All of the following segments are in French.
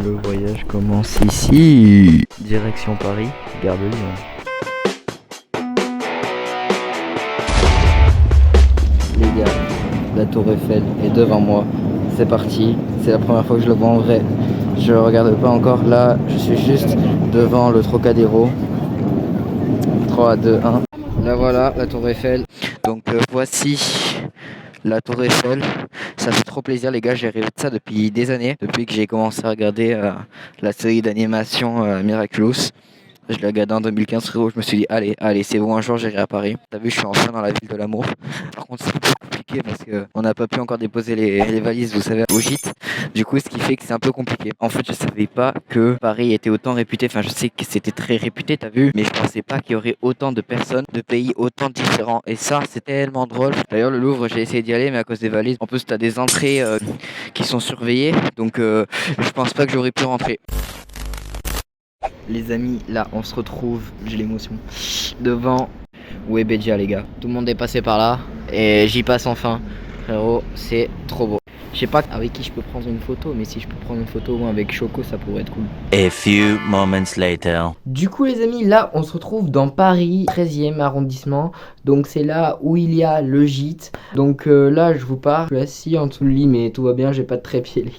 Le voyage commence ici. Direction Paris, gare de Lyon. Les gars, la tour Eiffel est devant moi. C'est parti, c'est la première fois que je le vois en vrai. Je regarde pas encore, là je suis juste devant le Trocadéro. 3, 2, 1. Là voilà, la tour Eiffel. Donc voici la tour Eiffel. Ça fait trop plaisir les gars, j'ai rêvé de ça depuis des années. Depuis que j'ai commencé à regarder la série d'animation Miraculous. Je l'ai regardé en 2015 frérot, je me suis dit allez c'est bon, un jour j'irai à Paris. T'as vu, je suis enfin dans la ville de l'amour. Par contre c'est un peu compliqué parce qu'on n'a pas pu encore déposer les valises, vous savez, au gîte. Du coup ce qui fait que c'est un peu compliqué. En fait je savais pas que Paris était autant réputé, enfin je sais que c'était très réputé t'as vu, mais je pensais pas qu'il y aurait autant de personnes, de pays autant différents. Et ça c'est tellement drôle. D'ailleurs le Louvre j'ai essayé d'y aller mais à cause des valises. En plus t'as des entrées qui sont surveillées, donc je pense pas que j'aurais pu rentrer. Les amis, là on se retrouve, j'ai l'émotion, devant Webedia les gars. Tout le monde est passé par là et j'y passe enfin. Frérot, c'est trop beau. Je sais pas avec qui je peux prendre une photo, mais si je peux prendre une photo avec Choco, ça pourrait être cool. A few moments later. Du coup les amis, là on se retrouve dans Paris, 13e arrondissement. Donc c'est là où il y a le gîte. Donc là je vous parle, je suis assis en dessous du lit mais tout va bien, j'ai pas de trépied.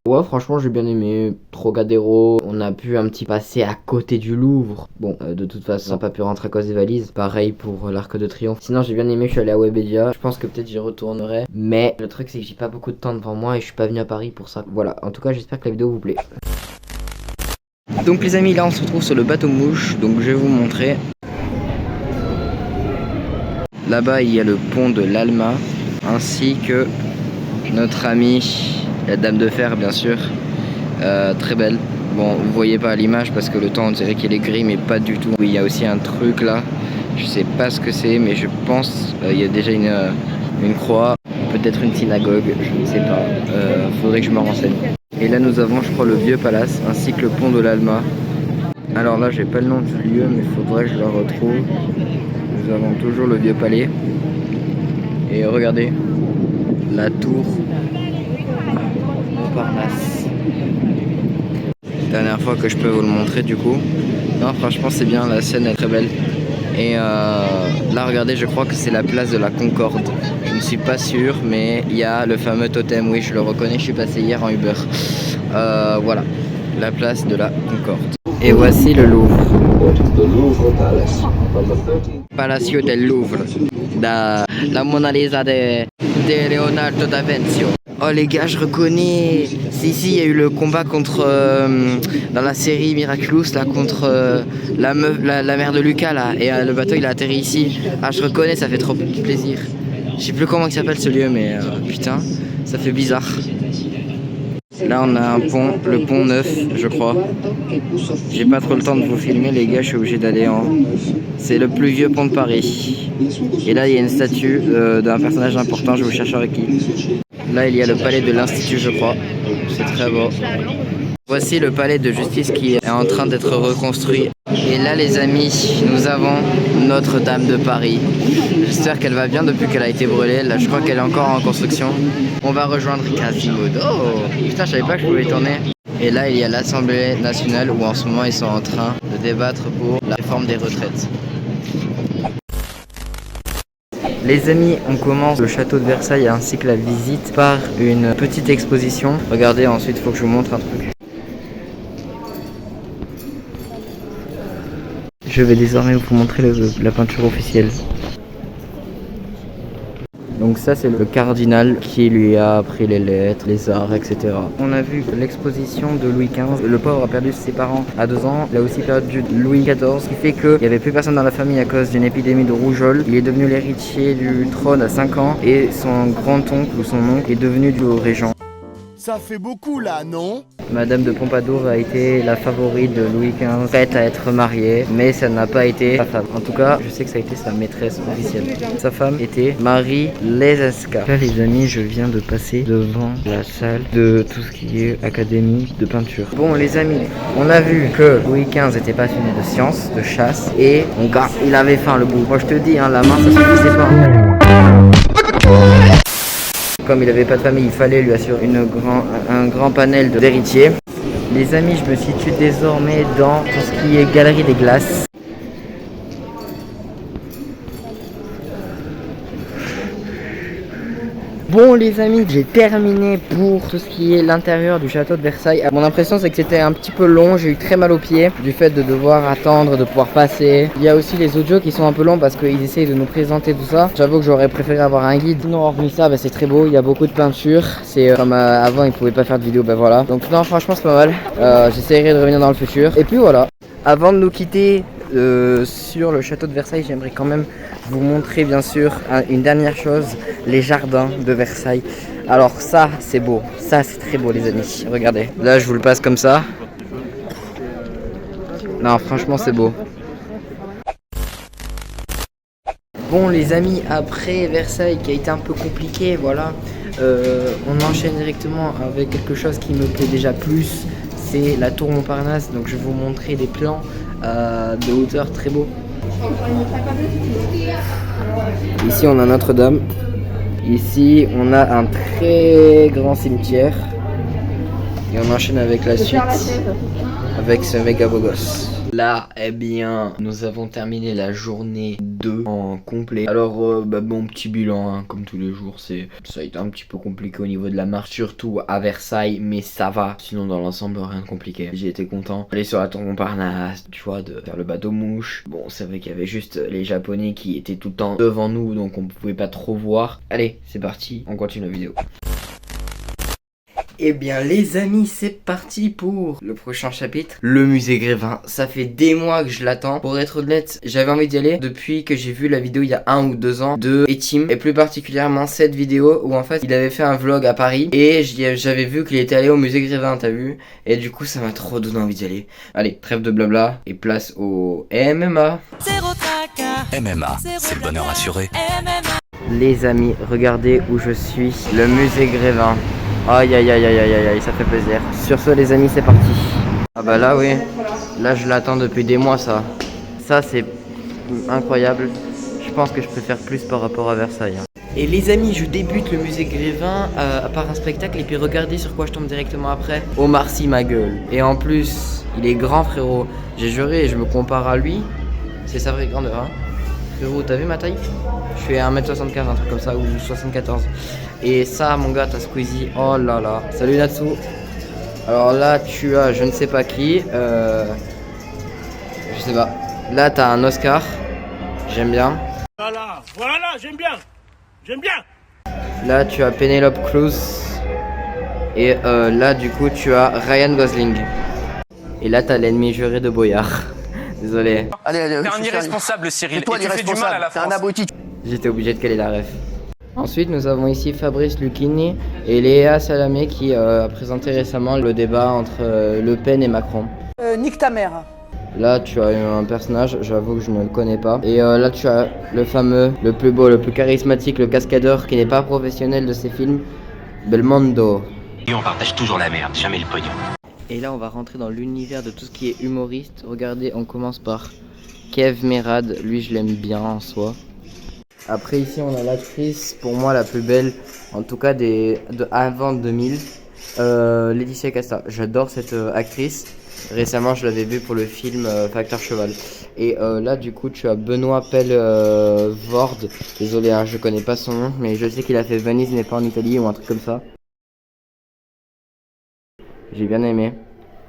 Ouais, franchement, j'ai bien aimé Trocadéro. On a pu un petit passer à côté du Louvre. Bon, de toute façon, on n'a pas pu rentrer à cause des valises. Pareil pour l'Arc de Triomphe. Sinon, j'ai bien aimé, je suis allé à Webedia. Je pense que peut-être j'y retournerai. Mais le truc, c'est que j'ai pas beaucoup de temps devant moi et je suis pas venu à Paris pour ça. Voilà, en tout cas, j'espère que la vidéo vous plaît. Donc, les amis, là, on se retrouve sur le bateau mouche. Donc, je vais vous montrer. Là-bas, il y a le pont de l'Alma ainsi que notre ami. La dame de fer bien sûr, très belle. Bon vous voyez pas à l'image parce que le temps on dirait qu'il est gris mais pas du tout. Oui il y a aussi un truc là, je sais pas ce que c'est mais je pense il y a déjà une croix, peut-être une synagogue, je ne sais pas, faudrait que je me renseigne. Et là nous avons je crois le vieux palace ainsi que le pont de l'Alma. Alors là j'ai pas le nom du lieu mais il faudrait que je le retrouve. Nous avons toujours le vieux palais et regardez la tour Montparnasse. Dernière fois que je peux vous le montrer du coup. Non franchement c'est bien, la scène est très belle. Et là regardez, je crois que c'est la place de la Concorde. Je ne suis pas sûr mais il y a le fameux totem, oui je le reconnais, je suis passé hier en Uber. Voilà, la place de la Concorde. Et voici le Louvre. Palacio del Louvre. La Mona Lisa de Leonardo da Vinci. Oh les gars, je reconnais. Si, il y a eu le combat contre dans la série Miraculous là contre la mère de Lucas là et le bateau il a atterri ici. Ah je reconnais, ça fait trop plaisir. Je sais plus comment il s'appelle ce lieu mais putain, ça fait bizarre. Là on a un pont, le pont neuf je crois. J'ai pas trop le temps de vous filmer les gars, je suis obligé d'aller en... C'est le plus vieux pont de Paris. Et là il y a une statue d'un personnage important, je vais vous chercher avec qui. Là il y a le palais de l'Institut je crois, c'est très beau. Voici le palais de justice qui est en train d'être reconstruit. Et là les amis, nous avons Notre-Dame de Paris. J'espère qu'elle va bien depuis qu'elle a été brûlée. Là je crois qu'elle est encore en construction. On va rejoindre Quasimodo. Oh putain je savais pas que je pouvais tourner. Et là il y a l'Assemblée nationale où en ce moment ils sont en train de débattre pour la réforme des retraites. Les amis, on commence le château de Versailles ainsi que la visite par une petite exposition. Regardez, ensuite il faut que je vous montre un truc. Je vais désormais vous montrer la peinture officielle. Donc ça c'est le cardinal qui lui a appris les lettres, les arts, etc. On a vu l'exposition de Louis XV. Le pauvre a perdu ses parents à 2 ans. Il a aussi perdu Louis XIV, ce qui fait qu'il n'y avait plus personne dans la famille à cause d'une épidémie de rougeole. Il est devenu l'héritier du trône à 5 ans et son grand-oncle ou son oncle est devenu du régent. Ça fait beaucoup là, non? Madame de Pompadour a été la favorite de Louis XV, prête à être mariée, mais ça n'a pas été sa femme. En tout cas, je sais que ça a été sa maîtresse officielle. Sa femme était Marie Lesesca. Là les amis, je viens de passer devant la salle de tout ce qui est académie de peinture. Bon les amis, on a vu que Louis XV était passionné de science, de chasse, et mon gars, il avait faim le bout. Moi je te dis, hein, la main ça suffisait pas. Comme il n'avait pas de famille, il fallait lui assurer un grand panel d'héritiers. Les amis, je me situe désormais dans tout ce qui est galerie des glaces. Bon les amis, j'ai terminé pour tout ce qui est l'intérieur du château de Versailles. Mon impression c'est que c'était un petit peu long, j'ai eu très mal aux pieds du fait de devoir attendre, de pouvoir passer. Il y a aussi les audios qui sont un peu longs parce qu'ils essayent de nous présenter tout ça. J'avoue que j'aurais préféré avoir un guide. Sinon hormis ça, c'est très beau, il y a beaucoup de peintures. C'est comme avant ils pouvaient pas faire de vidéo, voilà. Donc non franchement c'est pas mal, j'essaierai de revenir dans le futur. Et puis voilà, avant de nous quitter sur le château de Versailles, j'aimerais quand même vous montrer bien sûr une dernière chose, les jardins de Versailles. Alors ça c'est beau, ça c'est très beau les amis, regardez. Là je vous le passe comme ça. Non franchement c'est beau. Bon les amis, après Versailles qui a été un peu compliqué, voilà, on enchaîne directement avec quelque chose qui me plaît déjà plus, c'est la tour Montparnasse. Donc je vais vous montrer des plans de hauteur très beaux. Ici on a Notre-Dame. Ici on a un très grand cimetière. Et on enchaîne avec la suite, avec ce méga beau gosse. Là, eh bien, nous avons terminé la journée 2 en complet. Alors, bon petit bilan, hein, comme tous les jours, ça a été un petit peu compliqué au niveau de la marche, surtout à Versailles, mais ça va. Sinon, dans l'ensemble, rien de compliqué. J'ai été content d'aller sur la tour Montparnasse, tu vois, de faire le bateau mouche. Bon, c'est vrai qu'il y avait juste les Japonais qui étaient tout le temps devant nous, donc on pouvait pas trop voir. Allez, c'est parti, on continue la vidéo. Eh bien les amis, c'est parti pour le prochain chapitre, le musée Grévin. Ça fait des mois que je l'attends. Pour être honnête, j'avais envie d'y aller depuis que j'ai vu la vidéo il y a 1 ou 2 ans de Etim. Et plus particulièrement cette vidéo où en fait il avait fait un vlog à Paris. Et j'avais vu qu'il était allé au musée Grévin, t'as vu. Et du coup ça m'a trop donné envie d'y aller. Allez, trêve de blabla et place au MMA. MMA, c'est le bonheur assuré. Les amis, regardez où je suis, le musée Grévin. Aïe aïe aïe aïe aïe aïe, ça fait plaisir. Sur ce les amis, c'est parti. Ah bah là oui, là je l'attends depuis des mois ça. Ça c'est incroyable. Je pense que je préfère plus par rapport à Versailles. Et les amis, je débute le musée Grévin par un spectacle et puis regardez sur quoi je tombe directement après. Omar Sy ma gueule. Et en plus, il est grand frérot. J'ai juré et je me compare à lui. C'est sa vraie grandeur hein. Frérot, t'as vu ma taille? Je fais 1m75, un truc comme ça, ou 74. Et ça, mon gars, t'as Squeezie. Oh là là. Salut Natsu. Alors là, tu as je ne sais pas qui. Je sais pas. Là, t'as un Oscar. J'aime bien. Voilà, j'aime bien. J'aime bien. Là, tu as Penelope Cruz. Et là, du coup, tu as Ryan Gosling. Et là, t'as l'ennemi juré de Boyard. Désolé. Allez, t'es un irresponsable, Cyril. Et toi, tu fais du mal à la France. T'es un abruti. J'étais obligé de caler la ref. Ensuite, nous avons ici Fabrice Lucchini et Léa Salamé qui a présenté récemment le débat entre Le Pen et Macron. Nique ta mère. Là, tu as un personnage, j'avoue que je ne le connais pas. Et là, tu as le fameux, le plus beau, le plus charismatique, le cascadeur qui n'est pas professionnel de ces films, Belmondo. Et on partage toujours la merde, jamais le pognon. Et là, on va rentrer dans l'univers de tout ce qui est humoriste. Regardez, on commence par Kev Merad. Lui, je l'aime bien en soi. Après, ici, on a l'actrice, pour moi, la plus belle, en tout cas avant 2000, Laetitia Casta. J'adore cette actrice. Récemment, je l'avais vue pour le film Facteur Cheval. Et là, du coup, tu as Benoît Vord. Désolé, hein, je connais pas son nom, mais je sais qu'il a fait Venise n'est pas en Italie ou un truc comme ça. J'ai bien aimé.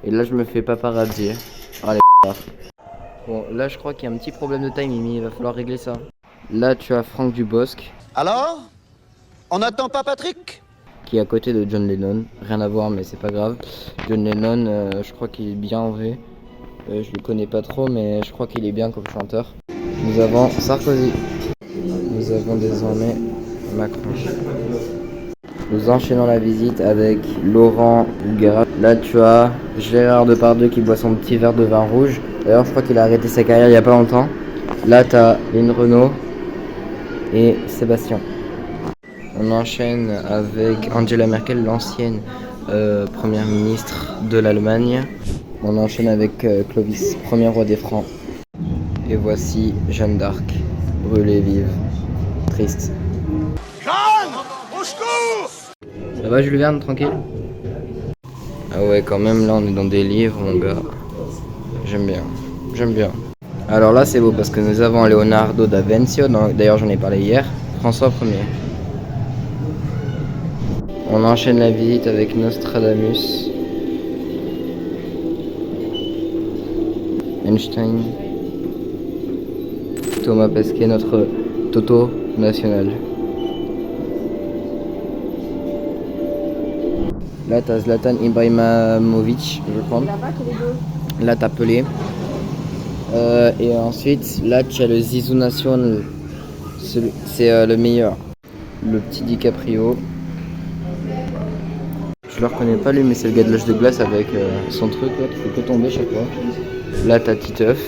Et là je me fais paparazzi. Oh les Bon là je crois qu'il y a un petit problème de timing, il va falloir régler ça. Là tu as Franck Dubosc. Alors? On n'attend pas Patrick? Qui est à côté de John Lennon. Rien à voir mais c'est pas grave. John Lennon je crois qu'il est bien en vrai. Je le connais pas trop mais je crois qu'il est bien comme chanteur. Nous avons Sarkozy. Nous avons désormais Macron. Nous enchaînons la visite avec Laurent Bougara. Là tu as Gérard Depardieu qui boit son petit verre de vin rouge. D'ailleurs je crois qu'il a arrêté sa carrière il y a pas longtemps. Là tu as Lynn Renaud et Sébastien. On enchaîne avec Angela Merkel, l'ancienne première ministre de l'Allemagne. On enchaîne avec Clovis, premier roi des Francs. Et voici Jeanne d'Arc, brûlée vive, triste. Jeanne, au secours! Ça va Jules Verne, tranquille? Ah ouais, quand même, là on est dans des livres, mon gars. J'aime bien, j'aime bien. Alors là c'est beau parce que nous avons Leonardo da Vinci, d'ailleurs j'en ai parlé hier, François Ier. On enchaîne la visite avec Nostradamus, Einstein, Thomas Pesquet, notre Toto national. Là t'as Zlatan Ibrahimovic, je crois. Là t'as Pelé. Et ensuite là tu as le Zizou National. C'est le meilleur. Le petit DiCaprio. Je le reconnais pas lui, mais c'est le gars de l'âge de glace avec son truc là qui fait que tomber chaque fois. Là t'as Titeuf.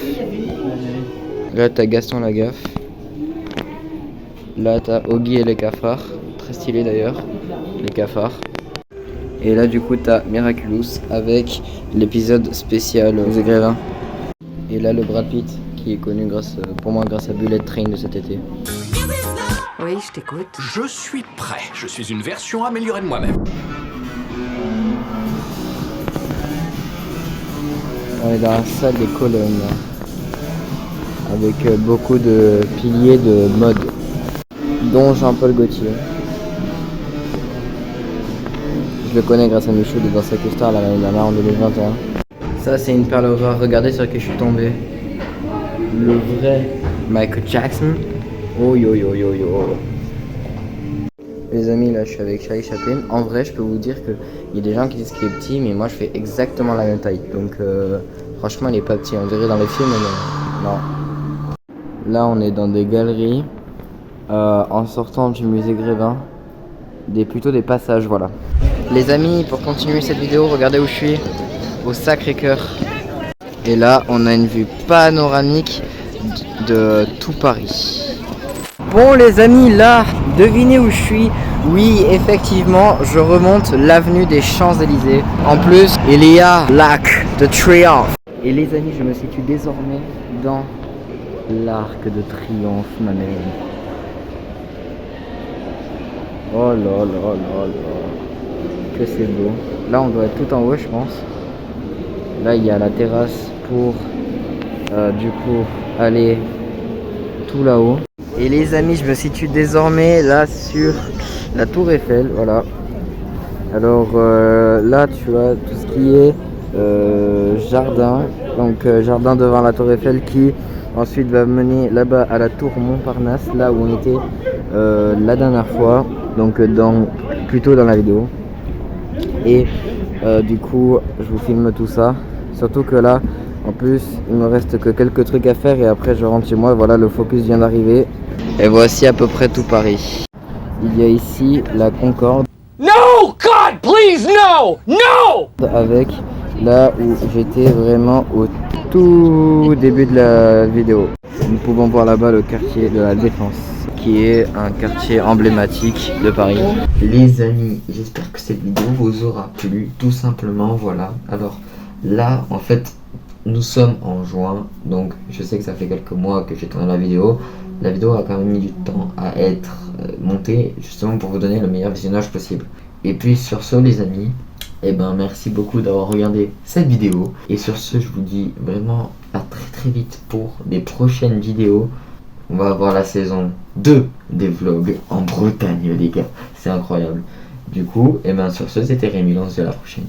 Là t'as Gaston Lagaffe. Là t'as Oggy et les cafards. Très stylé d'ailleurs, les cafards. Et là du coup t'as Miraculous avec l'épisode spécial Musée Grévin. Et là le Brad Pitt qui est connu pour moi grâce à Bullet Train de cet été. Oui, je t'écoute. Je suis prêt. Je suis une version améliorée de moi-même. On est dans la salle des colonnes avec beaucoup de piliers de mode, dont Jean-Paul Gaultier. Je le connais grâce à Michaud de Danse avec les stars l'année dernière en 2021. Ça c'est une perle rare, regardez sur qui je suis tombé. Le vrai Michael Jackson. Oh yo yo yo yo. Les amis, là je suis avec Charlie Chaplin. En vrai je peux vous dire qu'il y a des gens qui disent qu'il est petit, mais moi je fais exactement la même taille. Donc franchement il est pas petit, on dirait dans les films, mais non. Là on est dans des galeries en sortant du musée Grévin. Plutôt des passages, voilà. Les amis, pour continuer cette vidéo, regardez où je suis, au Sacré-Cœur. Et là on a une vue panoramique de tout Paris. Bon les amis, là, devinez où je suis. Oui, effectivement, je remonte l'avenue des Champs-Élysées. En plus, il y a l'Arc de Triomphe. Et les amis, je me situe désormais dans l'Arc de Triomphe, ma mère. Oh là là là là. Que c'est beau. Là, on doit être tout en haut, je pense. Là, il y a la terrasse pour, du coup, aller tout là-haut. Et les amis, je me situe désormais là sur la tour Eiffel, voilà. Alors là tu as tout ce qui est jardin, donc jardin devant la tour Eiffel qui ensuite va mener là-bas à la tour Montparnasse, là où on était la dernière fois, donc plutôt dans la vidéo. Et du coup je vous filme tout ça, surtout que là en plus il me reste que quelques trucs à faire et après je rentre chez moi. Voilà, le focus vient d'arriver. Et voici à peu près tout Paris. Il y a ici la Concorde. No, God, please, no, no! Avec là où j'étais vraiment au tout début de la vidéo. Nous pouvons voir là-bas le quartier de la Défense, qui est un quartier emblématique de Paris. Les amis, j'espère que cette vidéo vous aura plu, tout simplement, voilà. Alors là, en fait, nous sommes en juin, donc je sais que ça fait quelques mois que j'ai tourné la vidéo. La vidéo a quand même mis du temps à être montée, justement pour vous donner le meilleur visionnage possible. Et puis sur ce les amis, eh ben merci beaucoup d'avoir regardé cette vidéo. Et sur ce, je vous dis vraiment à très très vite pour des prochaines vidéos. On va avoir la saison 2 des vlogs en Bretagne les gars, c'est incroyable. Du coup, eh ben sur ce, c'était Rémi, on se dit à la prochaine.